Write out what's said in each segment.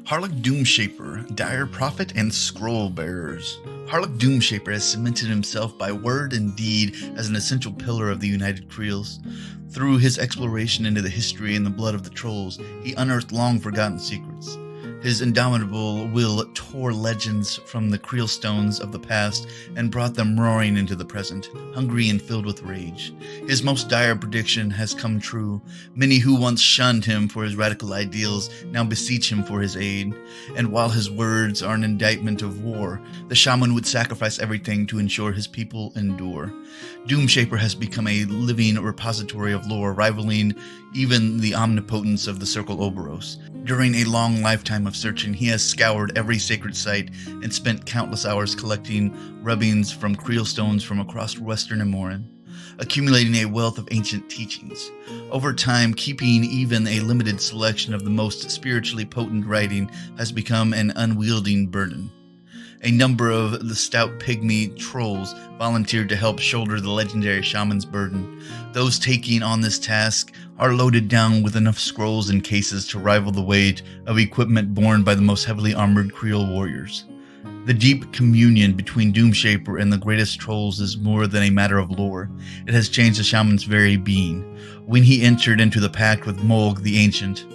Harluk Doomshaper, Dire Prophet, and Scroll Bearers. Harluk Doomshaper has cemented himself by word and deed as an essential pillar of the United Creels. Through his exploration into the history and the blood of the trolls, he unearthed long-forgotten secrets. His indomitable will tore legends from the creel stones of the past and brought them roaring into the present, hungry and filled with rage. His most dire prediction has come true. Many who once shunned him for his radical ideals now beseech him for his aid. And while his words are an indictment of war, the shaman would sacrifice everything to ensure his people endure. Doomshaper has become a living repository of lore, rivaling even the omnipotence of the Circle Oberos. During a long lifetime of searching, he has scoured every sacred site and spent countless hours collecting rubbings from creel stones from across western Amorin, accumulating a wealth of ancient teachings. Over time, keeping even a limited selection of the most spiritually potent writing has become an unwielding burden. A number of the stout pygmy trolls volunteered to help shoulder the legendary shaman's burden. Those taking on this task are loaded down with enough scrolls and cases to rival the weight of equipment borne by the most heavily armored Creel warriors. The deep communion between Doomshaper and the greatest trolls is more than a matter of lore. It has changed the shaman's very being. When he entered into the pact with Molg the Ancient,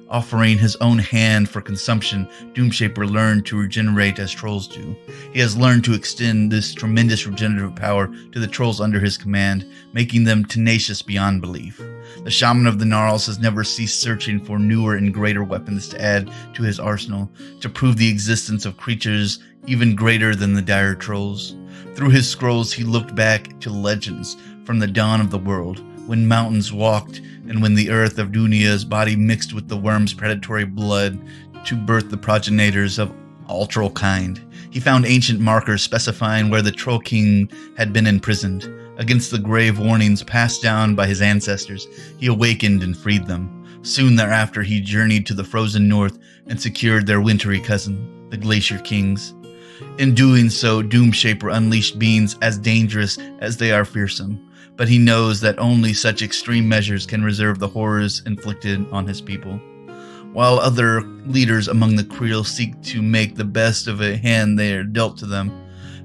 offering his own hand for consumption, Doomshaper learned to regenerate as trolls do. He has learned to extend this tremendous regenerative power to the trolls under his command, making them tenacious beyond belief. The shaman of the Gnarls has never ceased searching for newer and greater weapons to add to his arsenal, to prove the existence of creatures even greater than the dire trolls. Through his scrolls, he looked back to legends from the dawn of the world, when mountains walked, and when the earth of Dunia's body mixed with the worm's predatory blood to birth the progenitors of all troll kind. He found ancient markers specifying where the Troll King had been imprisoned. Against the grave warnings passed down by his ancestors, he awakened and freed them. Soon thereafter, he journeyed to the frozen north and secured their wintry cousin, the Glacier Kings. In doing so, Doomshaper unleashed beings as dangerous as they are fearsome. But he knows that only such extreme measures can reserve the horrors inflicted on his people. While other leaders among the Creel seek to make the best of a hand they are dealt to them,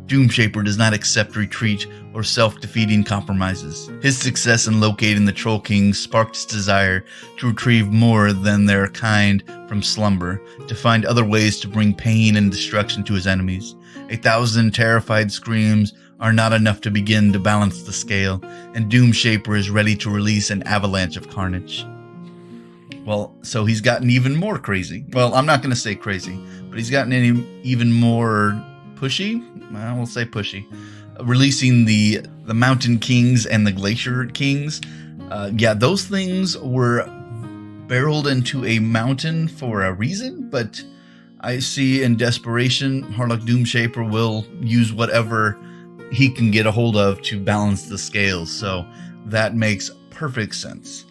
Doomshaper does not accept retreat or self-defeating compromises. His success in locating the Troll King sparked his desire to retrieve more than their kind from slumber, to find other ways to bring pain and destruction to his enemies. 1,000 terrified screams are not enough to begin to balance the scale, and Doomshaper is ready to release an avalanche of carnage. Well, so he's gotten even more crazy. Well, I'm not going to say crazy, but he's gotten even more pushy. Well, we'll say pushy. Releasing the Mountain Kings and the Glacier Kings. Yeah, those things were barreled into a mountain for a reason, but I see in desperation, Harluk Doomshaper will use whatever he can get a hold of to balance the scales, so that makes perfect sense.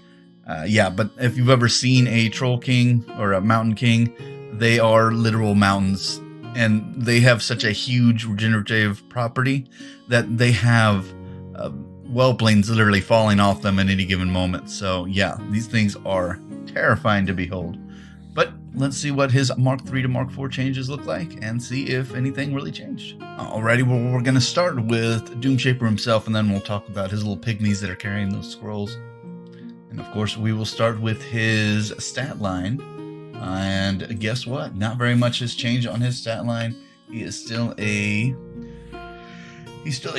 Yeah, but if you've ever seen a Troll King or a Mountain King, they are literal mountains, and they have such a huge regenerative property that they have well planes literally falling off them at any given moment. So yeah, these things are terrifying to behold. But let's see what his Mark 3 to Mark 4 changes look like and see if anything really changed. Alrighty, well, we're going to start with Doomshaper himself, and then we'll talk about his little pygmies that are carrying those scrolls. And of course, we will start with his stat line. And guess what? Not very much has changed on his stat line. He is still a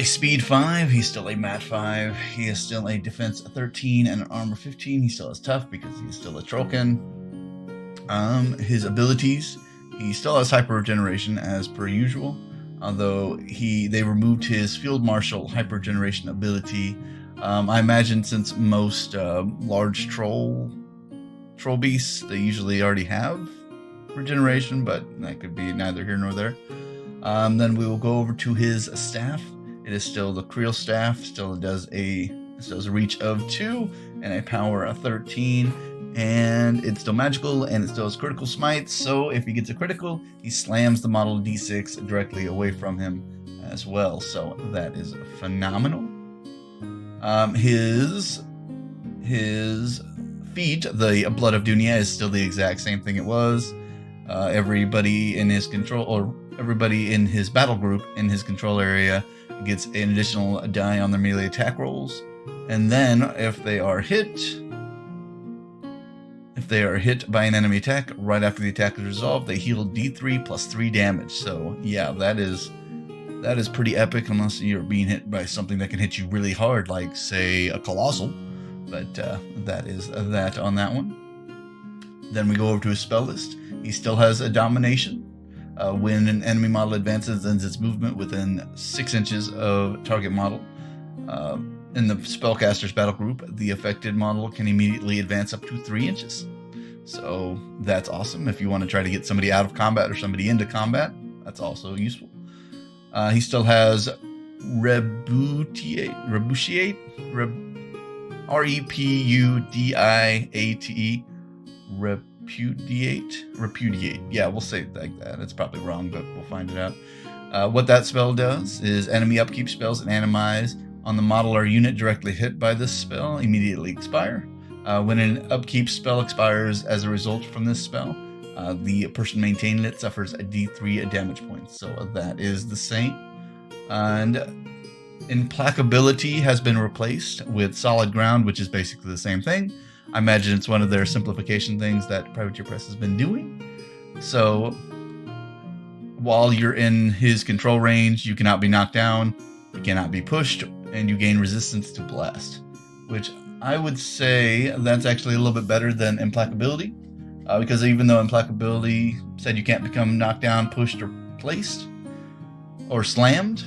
speed 5, he's still a mat 5, he is still a defense 13 and an armor 15. He still has tough because he's still a Trollkin. His abilities, he still has hyper regeneration as per usual, although they removed his field marshal hyper regeneration ability. I imagine since most large troll beasts, they usually already have regeneration, but that could be neither here nor there. Then we will go over to his staff. It is still the Creel staff, still does a reach of 2 and a power of 13. And it's still magical, and it still has critical smites, so if he gets a critical, he slams the model D6 directly away from him as well, so that is phenomenal. His feat, the Blood of Dunya, is still the exact same thing it was. everybody in his control, or everybody in his battle group in his control area gets an additional die on their melee attack rolls. And then if they are hit by an enemy attack right after the attack is resolved, they heal D3 plus 3 damage. So yeah, that is pretty epic, unless you're being hit by something that can hit you really hard, like say a colossal. But that is that on that one. Then we go over to his spell list. He still has a domination. When an enemy model advances, ends its movement within 6 inches of target model. In the spellcaster's battle group, the affected model can immediately advance up to 3 inches. So that's awesome. If you want to try to get somebody out of combat or somebody into combat, that's also useful. He still has Repudiate, Repudiate, Repudiate. Yeah, we'll say it like that. It's probably wrong, but we'll find it out. What that spell does is enemy upkeep spells and animes on the model or unit directly hit by this spell immediately expire. When an upkeep spell expires as a result from this spell, the person maintaining it suffers a D3 damage points. So that is the same. And Implacability has been replaced with Solid Ground, which is basically the same thing. I imagine it's one of their simplification things that privateerpress has been doing. So while you're in his control range, you cannot be knocked down, you cannot be pushed, and you gain resistance to blast, which I would say that's actually a little bit better than Implacability, because even though Implacability said you can't become knocked down, pushed, or placed, or slammed,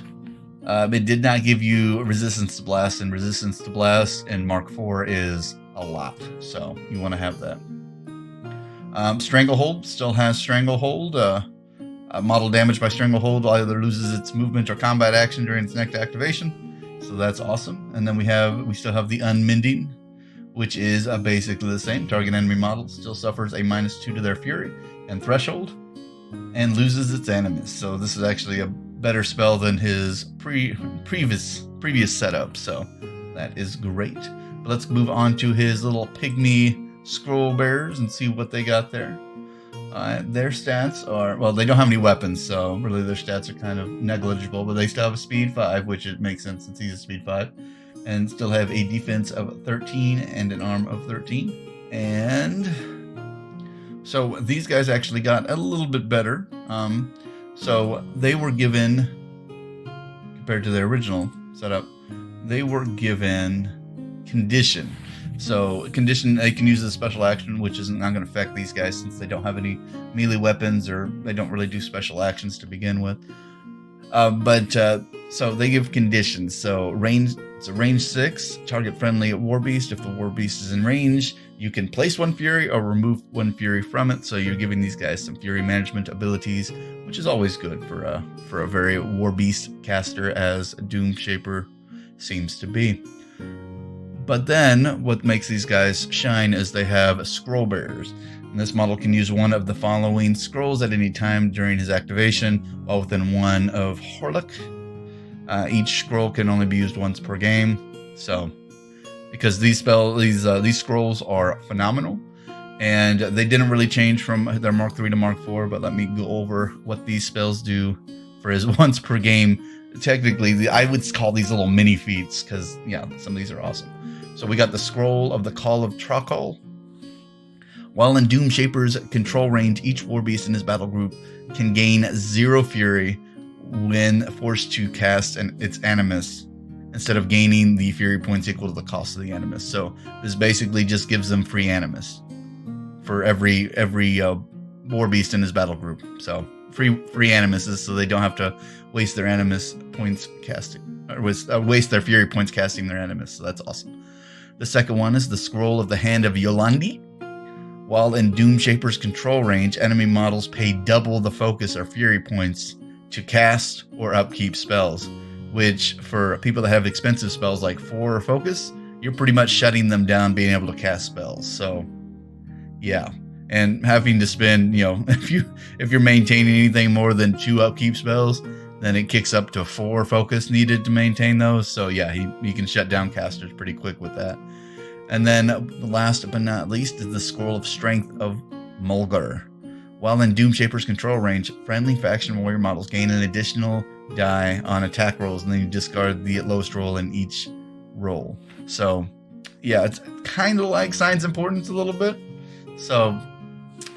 it did not give you resistance to blast, and resistance to blast in Mark IV is a lot, so you want to have that. Stranglehold still has Stranglehold. Model damaged by Stranglehold either loses its movement or combat action during its next activation, so that's awesome. And then we still have the Unmending, which is basically the same. Target enemy model still suffers a -2 to their Fury and Threshold, and loses its Animus. So this is actually a better spell than his previous setup, so that is great. But let's move on to his little pygmy scroll bearers and see what they got there. Their stats are, well, they don't have any weapons, so really their stats are kind of negligible, but they still have a speed 5, which it makes sense since he's a speed 5, and still have a defense of 13 and an arm of 13. And so these guys actually got a little bit better. So they were given, compared to their original setup, they were given Condition. So Condition, they can use a special action, which is not going to affect these guys since they don't have any melee weapons, or they don't really do special actions to begin with. So they give Conditions. So it's a range 6, target friendly war beast. If the war beast is in range, you can place 1 Fury or remove 1 Fury from it. So you're giving these guys some Fury management abilities, which is always good for a very war beast caster, as Doomshaper seems to be. But then what makes these guys shine is they have scroll bearers. And this model can use one of the following scrolls at any time during his activation, while within 1 of Harluk. Each scroll can only be used once per game. So, because these scrolls are phenomenal, and they didn't really change from their Mark III to Mark IV. But let me go over what these spells do for his once per game. Technically, I would call these little mini feats, because yeah, some of these are awesome. So we got the Scroll of the Call of Trollbloods. While in Doomshaper's control range, each war beast in his battle group can gain 0 Fury when forced to cast its Animus, instead of gaining the Fury points equal to the cost of the Animus. So this basically just gives them free Animus for every war beast in his battle group. So free Animuses, so they don't have to waste their Animus points casting, or waste their Fury points casting their Animus. So that's awesome. The second one is the Scroll of the Hand of Yolandi. While in Doomshaper's control range, enemy models pay double the focus or Fury points to cast or upkeep spells, which for people that have expensive spells like 4 or focus, you're pretty much shutting them down being able to cast spells. So yeah, and having to spend, if you're maintaining anything more than 2 upkeep spells, then it kicks up to 4 focus needed to maintain those. So yeah, he can shut down casters pretty quick with that. And then last but not least is the Scroll of Strength of Mulgar. While in Doomshaper's control range, friendly faction warrior models gain an additional die on attack rolls, and then you discard the lowest roll in each roll. So, yeah, it's kind of like Signs Importance a little bit. So,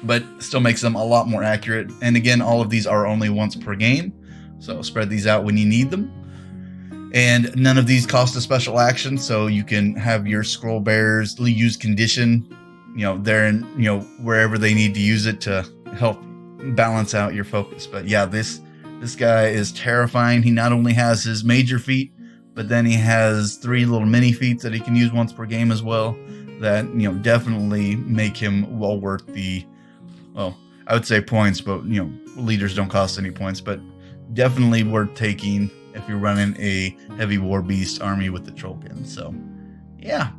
but still makes them a lot more accurate. And again, all of these are only once per game, so spread these out when you need them. And none of these cost a special action, so you can have your scroll bearers use condition, they're in, wherever they need to use it to help balance out your focus. But yeah, this guy is terrifying. He not only has his major feat, but then he has 3 little mini feats that he can use once per game as well, that definitely make him well worth the, well, I would say points, but leaders don't cost any points, but definitely worth taking if you're running a heavy war beast army with the Trollkin. So yeah,